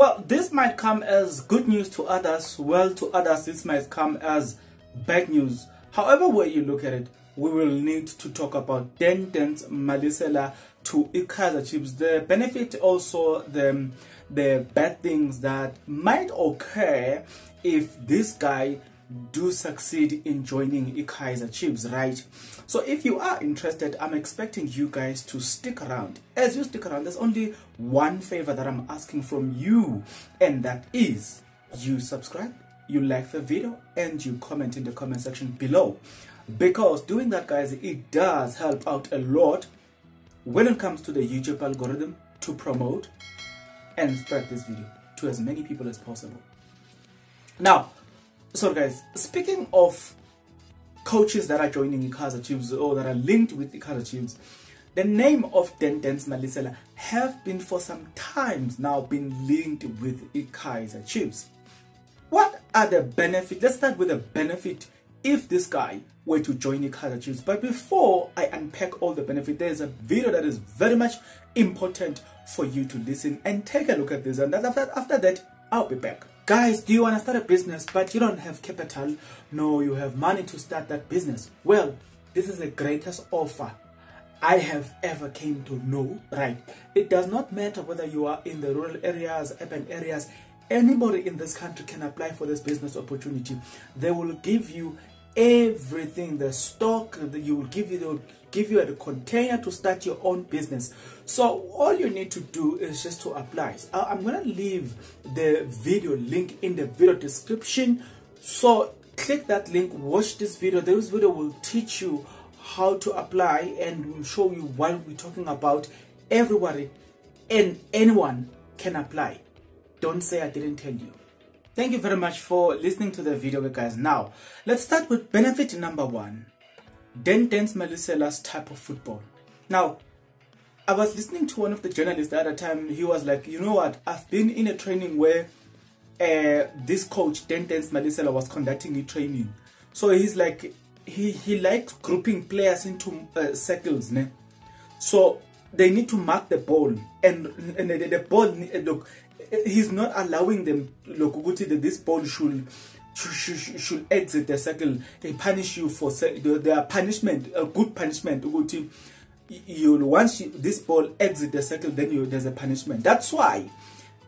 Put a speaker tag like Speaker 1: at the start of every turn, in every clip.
Speaker 1: Well, this might come as good news to others. Well, to others, this might come as bad news. However way you look at it, we will need to talk about Dennis Malisela to Kaizer Chiefs. The benefit, also the bad things that might occur if this guy do succeed in joining Kaizer Chiefs, right? So if you are interested, I'm expecting you guys to stick around. As you stick around, there's only one favor that I'm asking from you, and that is you subscribe, you like the video, and you comment in the comment section below, because doing that, guys, it does help out a lot when it comes to the YouTube algorithm to promote and spread this video to as many people as possible. Now, so guys, speaking of coaches that are joining Kaizer Chiefs or that are linked with Kaizer Chiefs, the name of Dennis Malisela have been for some times now been linked with Kaizer Chiefs. What are the benefits? Let's start with the benefit if this guy were to join Kaizer Chiefs. But before I unpack all the benefits, there's a video that is very much important for you to listen and take a look at this. And after that, I'll be back. Guys, do you want to start a business but you don't have capital? No, you have money to start that business. Well, this is the greatest offer I have ever came to know, right? It does not matter whether you are in the rural areas, urban areas. Anybody in this country can apply for this business opportunity. They will give you everything, the stock that you will give you, they will give you a container to start your own business. So all you need to do is just to apply. I'm going to leave the video link in the video description, so click that link, watch this video. This video will teach you how to apply and will show you what we're talking about. Everybody and anyone can apply. Don't say I didn't tell you. Thank you very much for listening to the video, guys. Now, let's start with benefit number one. Dennis Malisela's type of football. Now, I was listening to one of the journalists the other time. He was like, you know what? I've been in a training where this coach, Dennis Malisela, was conducting a training. So he's like, he likes grouping players into circles. Ne? So they need to mark the ball. And the ball, look, he's not allowing them, look, this ball should exit the circle. They punish you for their punishment, a good punishment. Once this ball exit the circle, then there's a punishment. That's why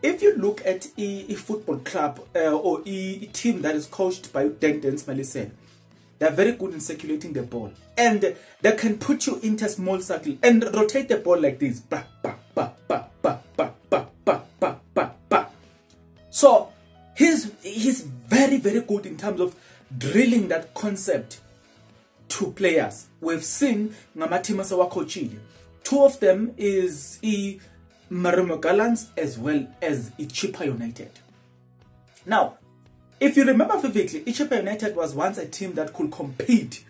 Speaker 1: if you look at a football club or a team that is coached by Dennis Malisela, they're very good in circulating the ball, and they can put you into a small circle and rotate the ball like this. Bah, bah, bah, bah, bah, bah, bah, bah, bah, bah, bah. So he's very, very good in terms of drilling that concept to players. We've seen Ngamatima Sawakochili. Two of them is Marimo Gallants as well as Chippa United. Now, if you remember vividly, Chippa United was once a team that could compete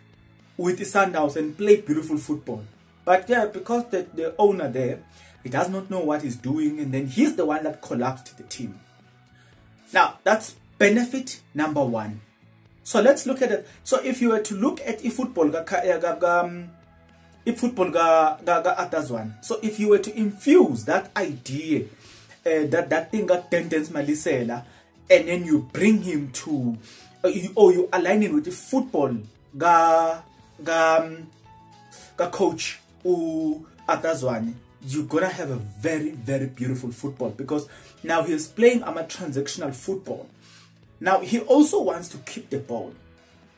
Speaker 1: with the Sundowns and play beautiful football. But yeah, because the owner there, he does not know what he's doing, and then he's the one that collapsed the team. Now, that's benefit number one. So let's look at it. So if you were to look at football, so if you were to infuse that idea, that thing got Dennis Malisela, and then you bring him to, or you align him with the football, coach Atazwane, you're gonna have a very, very beautiful football, because now he's playing transactional football. Now he also wants to keep the ball,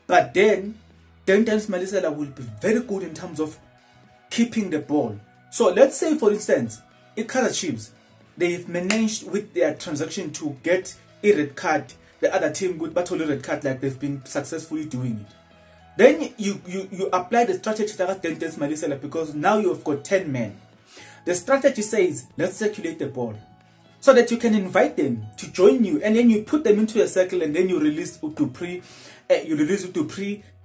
Speaker 1: but then Dennis Malisela will be very good in terms of keeping the ball. So let's say, for instance, Kaizer Chiefs, they've managed with their transaction to get a red card. The other team would battle a red card, like they've been successfully doing it. Then you apply the strategy that Dennis Malisela, because now you've got 10 men. The strategy says, let's circulate the ball so that you can invite them to join you, and then you put them into a circle, and then you release Utupri,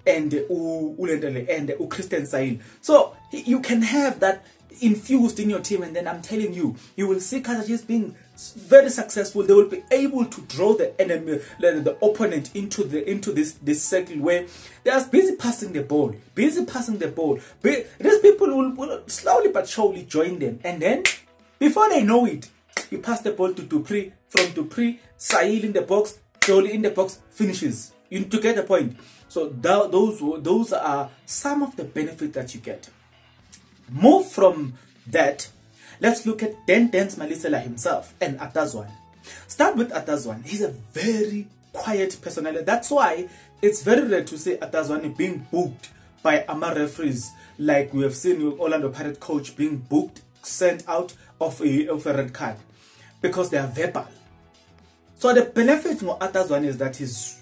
Speaker 1: and Christian Sail. So you can have that infused in your team, and then I'm telling you, you will see Kaizer Chiefs being very successful. They will be able to draw the enemy, the opponent into this circle where they are busy passing the ball. These people will slowly but surely join them, and then before they know it, You pass the ball to Dupree, from Dupree, Sahil in the box, Jolie in the box, finishes. You need to get the point. So those are some of the benefits that you get. Move from that, let's look at Dendence Malisela himself and Atazwan. Start with Atazwan. He's a very quiet personality. That's why it's very rare to see Atazwan being booked by AMA referees, like we have seen with Orlando Pirates coach being booked, sent out of a red card, because they are verbal. So the benefit of Atazwan is that he's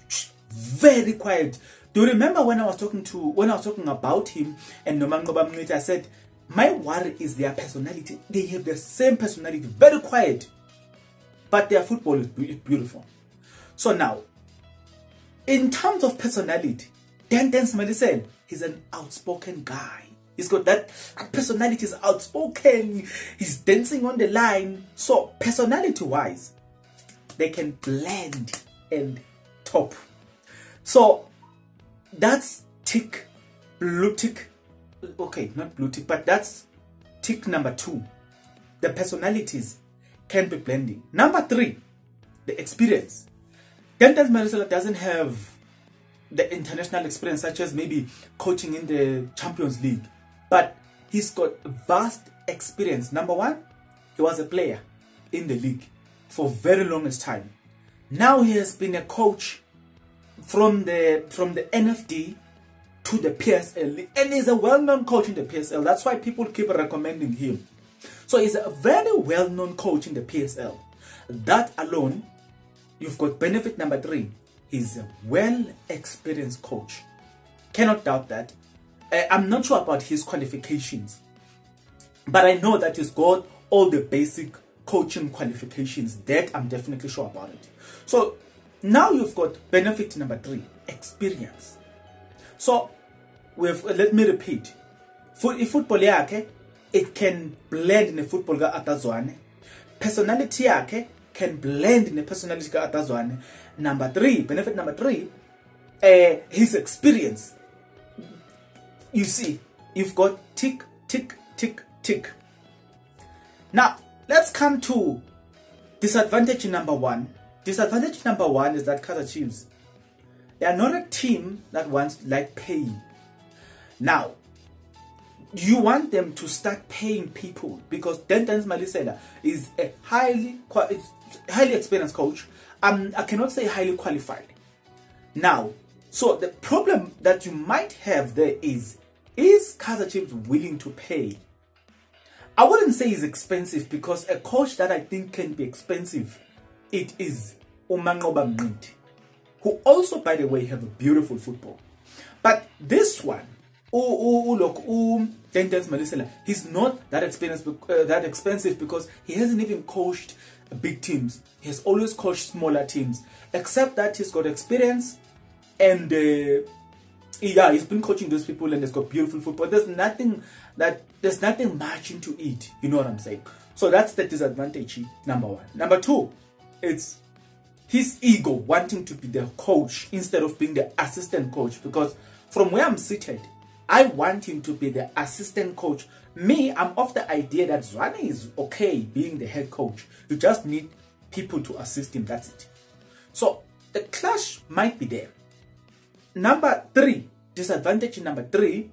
Speaker 1: very quiet. Do you remember when I was talking about him and Nomangoba Mniti, I said my worry is their personality. They have the same personality, very quiet, but their football is beautiful. So now, in terms of personality, Dendence Malisela, he's an outspoken guy. He's got that personality, is outspoken, he's dancing on the line. So personality-wise, they can blend and top. So that's blue tick. Okay, not blue tick, but that's tick number 2. The personalities can be blending. Number 3, the experience. Dendence Malisela doesn't have the international experience, such as maybe coaching in the Champions League, but he's got vast experience. Number 1, he was a player in the league for very longest time. Now he has been a coach from the NFD to the PSL, and he's a well-known coach in the PSL. That's why people keep recommending him. So he's a very well-known coach in the PSL. That alone, you've got benefit number 3. He's a well-experienced coach. Cannot doubt that. I'm not sure about his qualifications, but I know that he's got all the basic coaching qualifications. That I'm definitely sure about it. So now you've got benefit number 3, experience. So let me repeat. Football yake, it can blend in the football ga Atazwane. Personality yake can blend in the personality ga Atazwane. Number 3, benefit number 3, his experience. You see, you've got tick, tick, tick, tick. Now, let's come to disadvantage number 1. Disadvantage number 1 is that Kaizer Chiefs, they are not a team that wants like paying. Now, you want them to start paying people, because Dendence Malisela is a highly experienced coach. I cannot say highly qualified. Now, so the problem that you might have there is Kaizer Chiefs willing to pay? I wouldn't say it's expensive, because a coach that I think can be expensive, it is Umanqoba Mniti, who also, by the way, have a beautiful football. But this one, Dendence Malisela, he's not that expensive, because he hasn't even coached big teams. He has always coached smaller teams, except that he's got experience, and yeah, he's been coaching those people, and he's got beautiful football. There's nothing much into it. You know what I'm saying? So that's the disadvantage, number 1. Number 2, it's his ego wanting to be the coach instead of being the assistant coach. Because from where I'm seated, I want him to be the assistant coach. Me, I'm of the idea that Zwane is okay being the head coach. You just need people to assist him. That's it. So the clash might be there. Number 3, disadvantage number 3,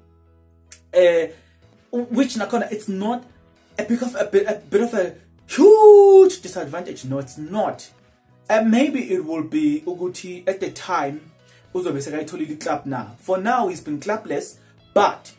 Speaker 1: which Nakona, it's not a bit of a huge disadvantage. No, it's not. Maybe it will be Uguti at the time. Club now. For now, he's been clubless, but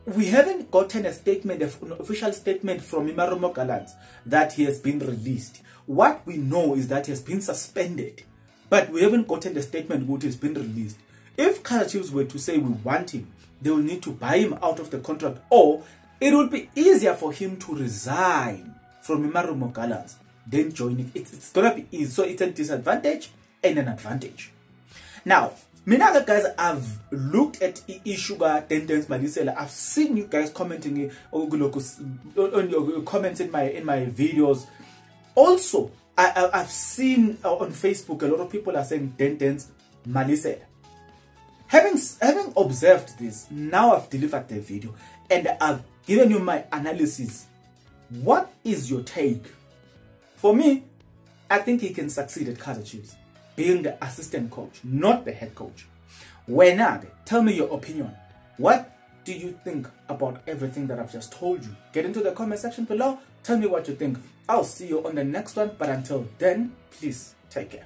Speaker 1: we haven't gotten a statement, an official statement from Imaro Mogalant that he has been released. What we know is that he has been suspended, but we haven't gotten the statement that he's been released. If Kaizer Chiefs were to say we want him, they will need to buy him out of the contract, or it would be easier for him to resign from Imaro Mogalant than joining. It's gonna be easy. So it's a disadvantage and an advantage. Now, guys, I've looked at Ishuga Dendence Malisela. I've seen you guys commenting on your comments in my videos. Also, I've seen on Facebook a lot of people are saying Dendence Malisela. Having observed this, now I've delivered the video and I've given you my analysis. What is your take For me, I think he can succeed at Kaizer Chiefs, being the assistant coach, not the head coach. Wenade, tell me your opinion. What do you think about everything that I've just told you? Get into the comment section below. Tell me what you think. I'll see you on the next one. But until then, please take care.